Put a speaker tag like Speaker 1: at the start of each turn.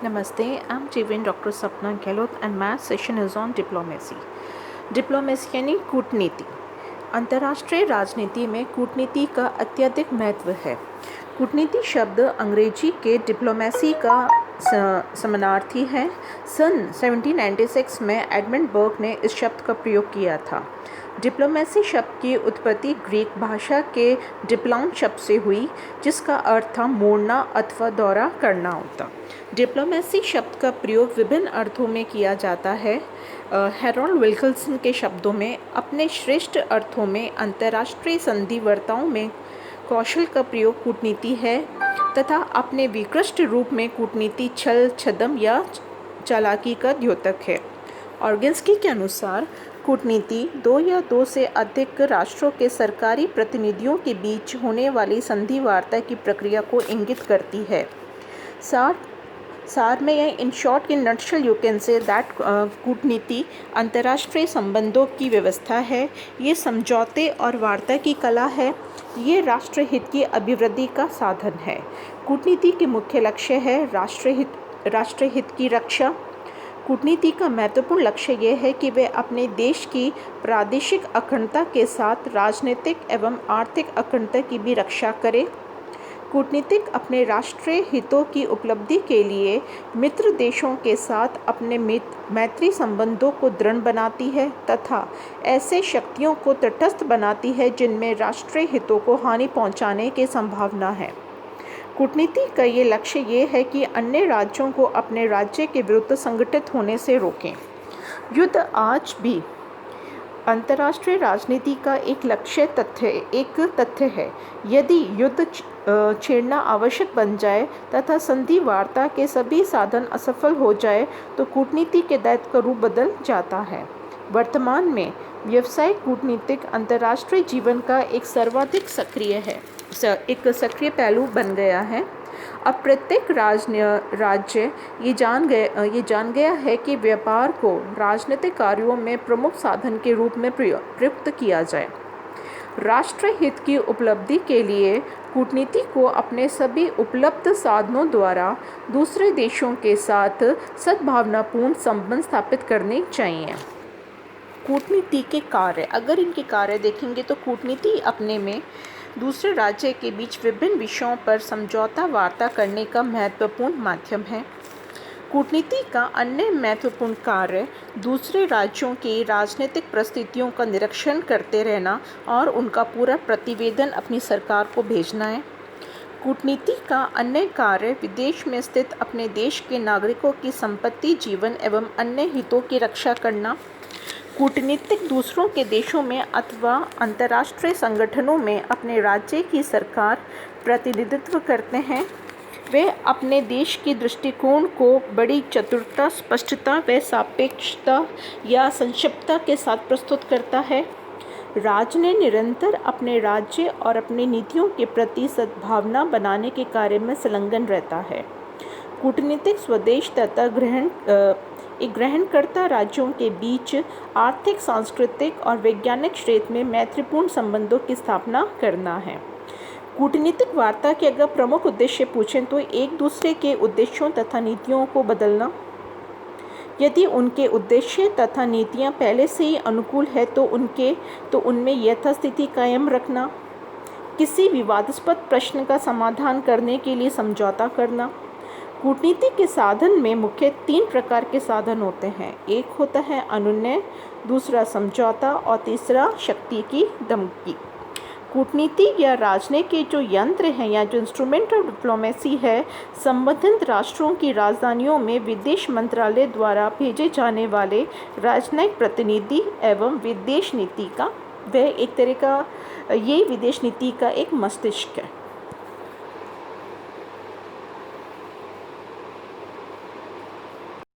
Speaker 1: Namaste, I'm Jeevan Dr. Sapna Gehlot and my session is on diplomacy. Diplomacy यानी कूटनीति। अंतर्राष्ट्रीय राजनीति में कूटनीति का अत्यधिक महत्व है। कूटनीति शब्द अंग्रेजी के डिप्लोमेसी का समानार्थी है। सन 1796 में एडमंड बर्ग ने इस शब्द का प्रयोग किया था। डिप्लोमेसी शब्द की उत्पत्ति ग्रीक भाषा के डिप्लॉन शब्द से हुई, जिसका अर्थ था मोड़ना अथवा दौरा करना होता। डिप्लोमेसी शब्द का प्रयोग विभिन्न अर्थों में किया जाता है। हैरोल्ड विल्किंसन के शब्दों में, अपने श्रेष्ठ अर्थों में अंतर्राष्ट्रीय संधि वार्ताओं में कौशल का प्रयोग कूटनीति है, तथा अपने विकृष्ट रूप में कूटनीति छल, छद्म या चालाकी का द्योतक है। ऑर्गेन्स्की के अनुसार कूटनीति दो या दो से अधिक राष्ट्रों के सरकारी प्रतिनिधियों के बीच होने वाली संधि वार्ता की प्रक्रिया को इंगित करती है। सार में यह in short in nutshell you can say that कूटनीति अंतर्राष्ट्रीय संबंधों की व्यवस्था है। ये समझौते और वार्ता की कला है। ये राष्ट्रहित की अभिवृद्धि का साधन है। कूटनीति के मुख्य लक्ष्य है राष्ट्रहित की रक्षा। कूटनीति का महत्वपूर्ण लक्ष्य यह है कि वे अपने देश की प्रादेशिक अखंडता के साथ राजनीतिक एवं आर्थिक अखंडता की भी रक्षा करे। कूटनीतिक अपने राष्ट्रीय हितों की उपलब्धि के लिए मित्र देशों के साथ अपने मैत्री संबंधों को दृढ़ बनाती है तथा ऐसे शक्तियों को तटस्थ बनाती है जिनमें राष्ट्रीय हितों को हानि पहुंचाने की संभावना है। कूटनीति का ये लक्ष्य ये है कि अन्य राज्यों को अपने राज्य के विरुद्ध संगठित होने से रोकें। युद्ध आज भी अंतर्राष्ट्रीय राजनीति का एक तथ्य है। यदि युद्ध छेड़ना आवश्यक बन जाए तथा संधि वार्ता के सभी साधन असफल हो जाए तो कूटनीति के दायित्व का रूप बदल जाता है। वर्तमान में व्यावसायिक कूटनीतिक अंतर्राष्ट्रीय जीवन का एक सर्वाधिक सक्रिय पहलू बन गया है। अब प्रत्येक राज्य ये जान गया है कि व्यापार को राजनीतिक कार्यों में प्रमुख साधन के रूप में प्रयुक्त किया जाए। राष्ट्र हित की उपलब्धि के लिए कूटनीति को अपने सभी उपलब्ध साधनों द्वारा दूसरे देशों के साथ सद्भावनापूर्ण संबंध स्थापित करने चाहिए। कूटनीति के कार्य, अगर इनके कार्य देखेंगे तो कूटनीति अपने में दूसरे राज्य के बीच विभिन्न विषयों पर समझौता वार्ता करने का महत्वपूर्ण माध्यम है। कूटनीति का अन्य महत्वपूर्ण कार्य दूसरे राज्यों की राजनीतिक परिस्थितियों का निरीक्षण करते रहना और उनका पूरा प्रतिवेदन अपनी सरकार को भेजना है। कूटनीति का अन्य कार्य विदेश में स्थित अपने देश के नागरिकों की संपत्ति, जीवन एवं अन्य हितों की रक्षा करना। कूटनीतिक दूसरों के देशों में अथवा अंतर्राष्ट्रीय संगठनों में अपने राज्य की सरकार प्रतिनिधित्व करते हैं। वे अपने देश की दृष्टिकोण को बड़ी चतुरता, स्पष्टता व सापेक्षता या संक्षिप्तता के साथ प्रस्तुत करता है। राज्य ने निरंतर अपने राज्य और अपनी नीतियों के प्रति सद्भावना बनाने के कार्य में संलग्न रहता है। कूटनीतिक स्वदेश तथा ग्रहणकर्ता राज्यों के बीच आर्थिक, सांस्कृतिक और वैज्ञानिक क्षेत्र में मैत्रीपूर्ण संबंधों की स्थापना करना है। कूटनीतिक वार्ता के अगर प्रमुख उद्देश्य पूछें तो एक दूसरे के उद्देश्यों तथा नीतियों को बदलना। यदि उनके उद्देश्य तथा नीतियां पहले से ही अनुकूल है तो उनमें यथास्थिति कायम रखना। किसी विवादास्पद प्रश्न का समाधान करने के लिए समझौता करना। कूटनीति के साधन में मुख्य 3 प्रकार के साधन होते हैं। एक होता है अनुनय, दूसरा समझौता और तीसरा शक्ति की धमकी। कूटनीति या राजनीति के जो यंत्र हैं या जो इंस्ट्रूमेंट ऑफ डिप्लोमेसी है, संबंधित राष्ट्रों की राजधानियों में विदेश मंत्रालय द्वारा भेजे जाने वाले राजनयिक प्रतिनिधि एवं विदेश नीति का ये विदेश नीति का एक मस्तिष्क है।